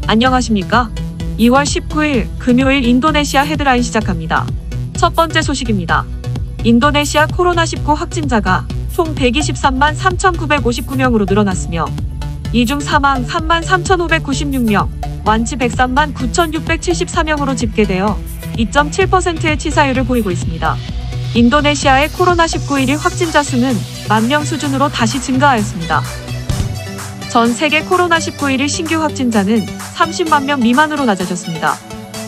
안녕하십니까? 2월 19일 금요일 인도네시아 헤드라인 시작합니다. 첫 번째 소식입니다. 인도네시아 코로나19 확진자가 총 123만 3,959명으로 늘어났으며 이 중 사망 3만 3,596명, 완치 103만 9,674명으로 집계되어 2.7%의 치사율을 보이고 있습니다. 인도네시아의 코로나19 1일 확진자 수는 10,000명 수준으로 다시 증가하였습니다. 전 세계 코로나19 1일 신규 확진자는 30만 명 미만으로 낮아졌습니다.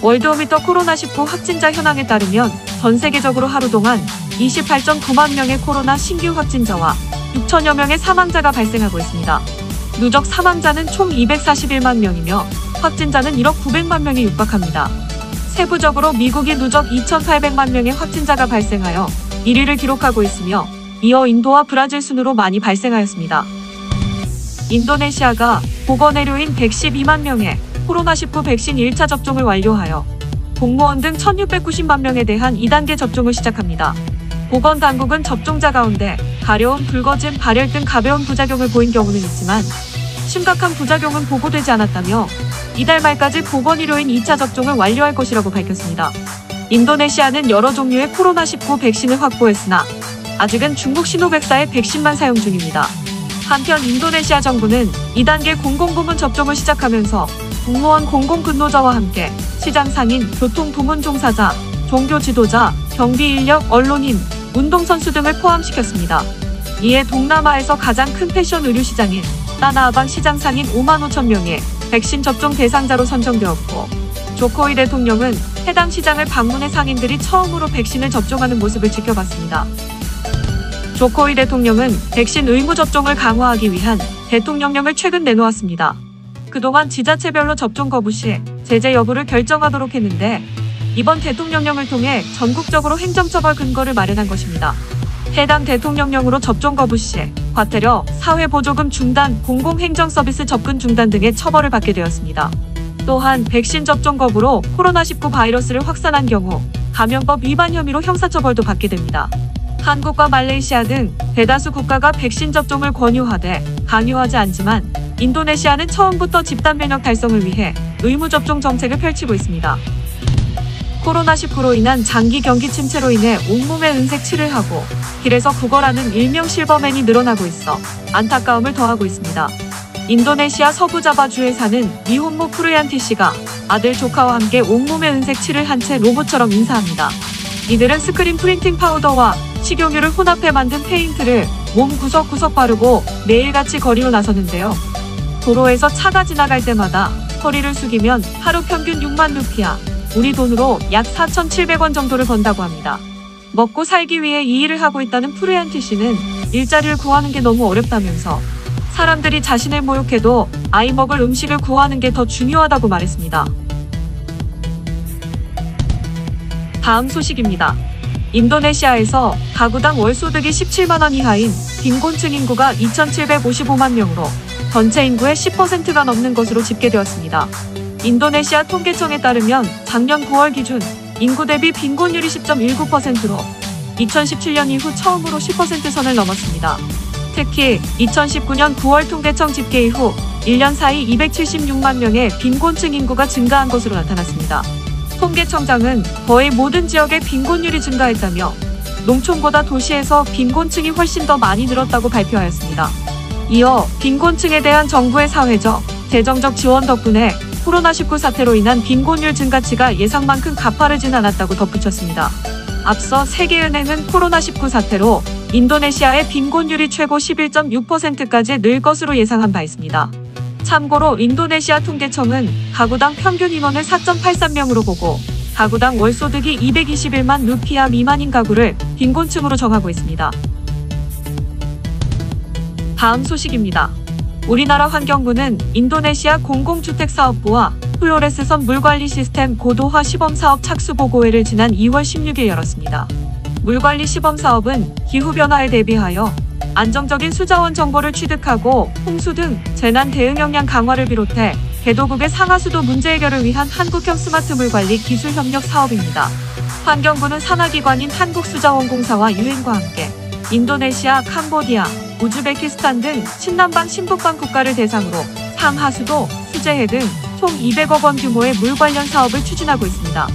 월드오미터 코로나19 확진자 현황에 따르면 전 세계적으로 하루 동안 28.9만 명의 코로나 신규 확진자와 6천여 명의 사망자가 발생하고 있습니다. 누적 사망자는 총 241만 명이며 확진자는 1억 900만 명에 육박합니다. 세부적으로 미국이 누적 2,800만 명의 확진자가 발생하여 1위를 기록하고 있으며 이어 인도와 브라질 순으로 많이 발생하였습니다. 인도네시아가 보건의료인 112만 명의 코로나19 백신 1차 접종을 완료하여 공무원 등 1,690만 명에 대한 2단계 접종을 시작합니다. 보건당국은 접종자 가운데 가려움, 붉어짐, 발열 등 가벼운 부작용을 보인 경우는 있지만 심각한 부작용은 보고되지 않았다며 이달 말까지 보건의료인 2차 접종을 완료할 것이라고 밝혔습니다. 인도네시아는 여러 종류의 코로나19 백신을 확보했으나 아직은 중국 시노백사의 백신만 사용 중입니다. 한편 인도네시아 정부는 2단계 공공부문 접종을 시작하면서 공무원 공공근로자와 함께 시장 상인, 교통부문 종사자, 종교 지도자, 경비 인력, 언론인, 운동선수 등을 포함시켰습니다. 이에 동남아에서 가장 큰 패션 의류 시장인 따나아방 시장 상인 5만 5천 명이 백신 접종 대상자로 선정되었고 조코이 대통령은 해당 시장을 방문해 상인들이 처음으로 백신을 접종하는 모습을 지켜봤습니다. 조코이 대통령은 백신 의무 접종을 강화하기 위한 대통령령을 최근 내놓았습니다. 그동안 지자체별로 접종 거부 시 제재 여부를 결정하도록 했는데 이번 대통령령을 통해 전국적으로 행정처벌 근거를 마련한 것입니다. 해당 대통령령으로 접종 거부 시 과태료, 사회보조금 중단, 공공행정서비스 접근 중단 등의 처벌을 받게 되었습니다. 또한 백신 접종 거부로 코로나19 바이러스를 확산한 경우 감염법 위반 혐의로 형사처벌도 받게 됩니다. 한국과 말레이시아 등 대다수 국가가 백신 접종을 권유하되 강요하지 않지만 인도네시아는 처음부터 집단 면역 달성을 위해 의무 접종 정책을 펼치고 있습니다. 코로나19로 인한 장기 경기 침체로 인해 온몸에 은색 칠을 하고 길에서 구걸하는 일명 실버맨이 늘어나고 있어 안타까움을 더하고 있습니다. 인도네시아 서부자바주에 사는 미혼모 프루얀티 씨가 아들 조카와 함께 온몸에 은색 칠을 한 채 로봇처럼 인사합니다. 이들은 스크린 프린팅 파우더와 식용유를 혼합해 만든 페인트를 몸 구석구석 바르고 매일같이 거리로 나서는데요. 도로에서 차가 지나갈 때마다 허리를 숙이면 하루 평균 6만 루피아, 우리 돈으로 약 4,700원 정도를 번다고 합니다. 먹고 살기 위해 이 일을 하고 있다는 프루얀티 씨는 일자리를 구하는 게 너무 어렵다면서 사람들이 자신을 모욕해도 아이 먹을 음식을 구하는 게 더 중요하다고 말했습니다. 다음 소식입니다. 인도네시아에서 가구당 월소득이 17만 원 이하인 빈곤층 인구가 2,755만 명으로 전체 인구의 10%가 넘는 것으로 집계되었습니다. 인도네시아 통계청에 따르면 작년 9월 기준 인구 대비 빈곤율이 10.19%로 2017년 이후 처음으로 10% 선을 넘었습니다. 특히 2019년 9월 통계청 집계 이후 1년 사이 276만 명의 빈곤층 인구가 증가한 것으로 나타났습니다. 통계청장은 거의 모든 지역의 빈곤율이 증가했다며 농촌보다 도시에서 빈곤층이 훨씬 더 많이 늘었다고 발표하였습니다. 이어 빈곤층에 대한 정부의 사회적, 재정적 지원 덕분에 코로나19 사태로 인한 빈곤율 증가치가 예상만큼 가파르진 않았다고 덧붙였습니다. 앞서 세계은행은 코로나19 사태로 인도네시아의 빈곤율이 최고 11.6%까지 늘 것으로 예상한 바 있습니다. 참고로 인도네시아 통계청은 가구당 평균 인원을 4.83명으로 보고 가구당 월소득이 221만 루피아 미만인 가구를 빈곤층으로 정하고 있습니다. 다음 소식입니다. 우리나라 환경부는 인도네시아 공공주택사업부와 플로레스선 물관리 시스템 고도화 시범사업 착수보고회를 지난 2월 16일 열었습니다. 물관리 시범사업은 기후변화에 대비하여 안정적인 수자원 정보를 취득하고 홍수 등 재난 대응 역량 강화를 비롯해 개도국의 상하수도 문제 해결을 위한 한국형 스마트 물관리 기술 협력 사업입니다. 환경부는 산하기관인 한국수자원공사와 유엔과 함께 인도네시아, 캄보디아, 우즈베키스탄 등 신남방, 신북방 국가를 대상으로 상하수도, 수제해 등 총 200억 원 규모의 물 관련 사업을 추진하고 있습니다.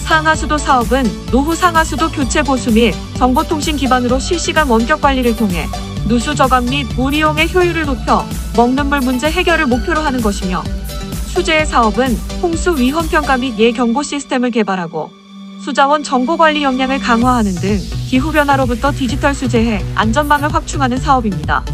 상하수도 사업은 노후 상하수도 교체 보수 및 정보통신 기반으로 실시간 원격 관리를 통해 누수 저감 및 물 이용의 효율을 높여 먹는 물 문제 해결을 목표로 하는 것이며, 수제해 사업은 홍수 위험 평가 및 예경보 시스템을 개발하고 수자원 정보 관리 역량을 강화하는 등 기후변화로부터 디지털 수제해 안전망을 확충하는 사업입니다.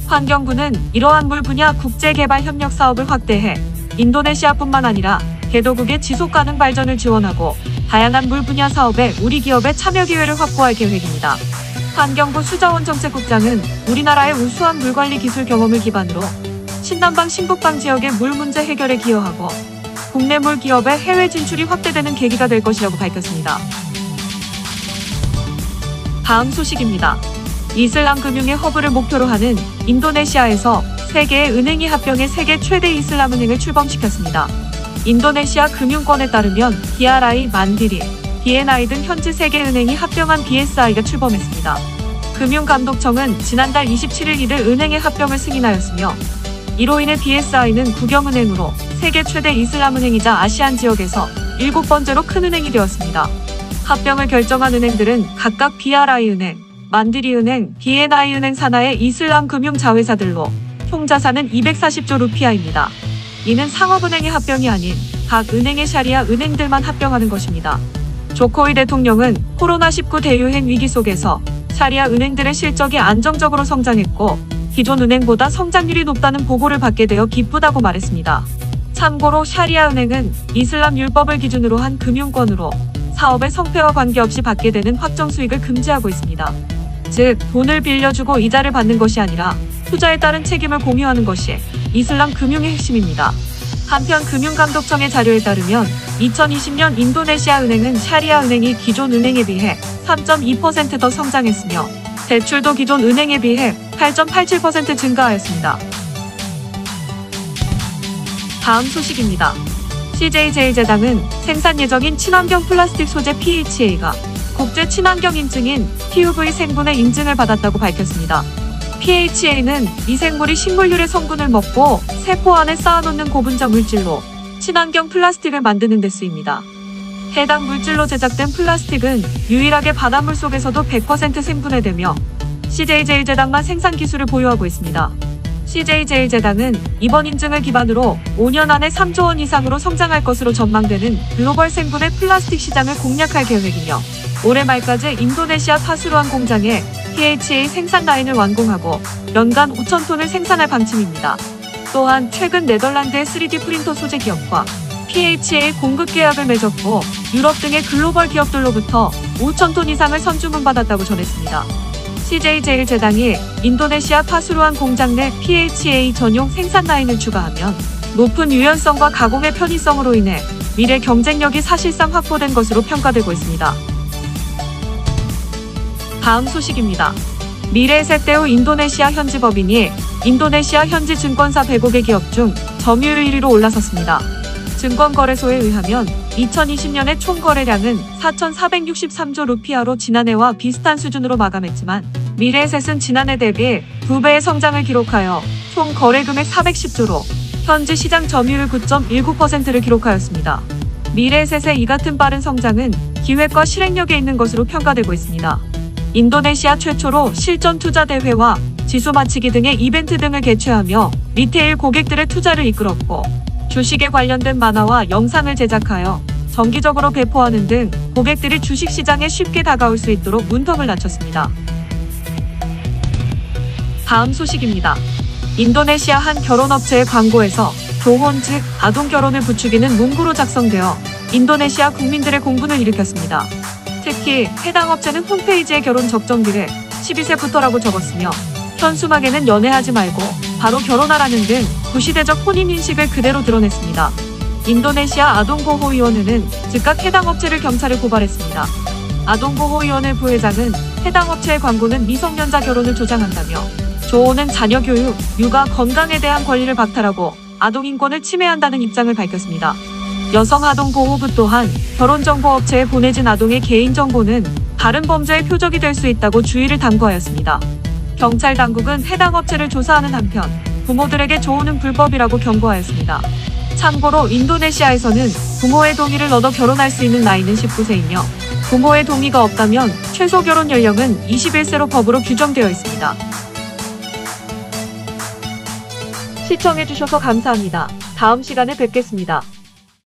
환경부는 이러한 물 분야 국제개발 협력 사업을 확대해 인도네시아뿐만 아니라 개도국의 지속가능 발전을 지원하고 다양한 물 분야 사업에 우리 기업의 참여 기회를 확보할 계획입니다. 환경부 수자원정책국장은 우리나라의 우수한 물관리 기술 경험을 기반으로 신남방 신북방 지역의 물 문제 해결에 기여하고 국내 물 기업의 해외 진출이 확대되는 계기가 될 것이라고 밝혔습니다. 다음 소식입니다. 이슬람 금융의 허브를 목표로 하는 인도네시아에서 세계의 은행이 합병해 세계 최대 이슬람 은행을 출범시켰습니다. 인도네시아 금융권에 따르면 BRI, 만디리, BNI 등 현지 세계 은행이 합병한 BSI가 출범했습니다. 금융감독청은 지난달 27일 이들 은행의 합병을 승인하였으며, 이로 인해 BSI는 국영은행으로 세계 최대 이슬람 은행이자 아시안 지역에서 7번째로 큰 은행이 되었습니다. 합병을 결정한 은행들은 각각 BRI 은행, 만디리 은행, BNI 은행 산하의 이슬람 금융 자회사들로 총 자산은 240조 루피아입니다. 이는 상업은행의 합병이 아닌 각 은행의 샤리아 은행들만 합병하는 것입니다. 조코위 대통령은 코로나19 대유행 위기 속에서 샤리아 은행들의 실적이 안정적으로 성장했고 기존 은행보다 성장률이 높다는 보고를 받게 되어 기쁘다고 말했습니다. 참고로 샤리아 은행은 이슬람 율법을 기준으로 한 금융권으로 사업의 성패와 관계없이 받게 되는 확정 수익을 금지하고 있습니다. 즉, 돈을 빌려주고 이자를 받는 것이 아니라 투자에 따른 책임을 공유하는 것이 이슬람 금융의 핵심입니다. 한편 금융감독청의 자료에 따르면 2020년 인도네시아 은행은 샤리아 은행이 기존 은행에 비해 3.2% 더 성장했으며 대출도 기존 은행에 비해 8.87% 증가하였습니다. 다음 소식입니다. CJ제일제당은 생산 예정인 친환경 플라스틱 소재 PHA가 국제 친환경 인증인 TUV 생분해 인증을 받았다고 밝혔습니다. PHA는 이 생물이 식물유래 성분을 먹고 세포 안에 쌓아놓는 고분자 물질로 친환경 플라스틱을 만드는 데 쓰입니다. 해당 물질로 제작된 플라스틱은 유일하게 바닷물 속에서도 100% 생분해되며 CJ제일제당만 생산 기술을 보유하고 있습니다. CJ제일제당은 이번 인증을 기반으로 5년 안에 3조 원 이상으로 성장할 것으로 전망되는 글로벌 생분해 플라스틱 시장을 공략할 계획이며, 올해 말까지 인도네시아 파수루안 공장에 PHA 생산 라인을 완공하고 연간 5,000톤을 생산할 방침입니다. 또한 최근 네덜란드의 3D 프린터 소재 기업과 PHA 공급 계약을 맺었고 유럽 등의 글로벌 기업들로부터 5,000톤 이상을 선주문받았다고 전했습니다. CJ제일제당이 인도네시아 파수루안 공장 내 PHA 전용 생산 라인을 추가하면 높은 유연성과 가공의 편의성으로 인해 미래 경쟁력이 사실상 확보된 것으로 평가되고 있습니다. 다음 소식입니다. 미래에셋 후 인도네시아 현지 법인이 인도네시아 현지 증권사 105개 기업 중 점유율 1위로 올라섰습니다. 증권거래소에 의하면 2020년의 총 거래량은 4,463조 루피아로 지난해와 비슷한 수준으로 마감했지만 미래에셋은 지난해 대비 2배의 성장을 기록하여 총 거래금액 410조로 현지 시장 점유율 9.19%를 기록하였습니다. 미래에셋의 이 같은 빠른 성장은 기획과 실행력에 있는 것으로 평가되고 있습니다. 인도네시아 최초로 실전 투자 대회와 지수 맞히기 등의 이벤트 등을 개최하며 리테일 고객들의 투자를 이끌었고, 주식에 관련된 만화와 영상을 제작하여 정기적으로 배포하는 등 고객들이 주식시장에 쉽게 다가올 수 있도록 문턱을 낮췄습니다. 다음 소식입니다. 인도네시아 한 결혼업체의 광고에서 조혼 즉 아동결혼을 부추기는 문구로 작성되어 인도네시아 국민들의 공분을 일으켰습니다. 특히 해당 업체는 홈페이지에 결혼 적정기를 12세부터라고 적었으며 현수막에는 연애하지 말고 바로 결혼하라는 등 구시대적 혼인인식을 그대로 드러냈습니다. 인도네시아 아동보호위원회는 즉각 해당 업체를 경찰에 고발했습니다. 아동보호위원회 부회장은 해당 업체의 광고는 미성년자 결혼을 조장한다며 조혼은 자녀 교육, 육아, 건강에 대한 권리를 박탈하고 아동인권을 침해한다는 입장을 밝혔습니다. 여성아동보호부 또한 결혼정보업체에 보내진 아동의 개인정보는 다른 범죄의 표적이 될 수 있다고 주의를 당부하였습니다. 경찰 당국은 해당 업체를 조사하는 한편 부모들에게 조우는 불법이라고 경고하였습니다. 참고로 인도네시아에서는 부모의 동의를 얻어 결혼할 수 있는 나이는 19세이며 부모의 동의가 없다면 최소 결혼 연령은 21세로 법으로 규정되어 있습니다. 시청해주셔서 감사합니다. 다음 시간에 뵙겠습니다.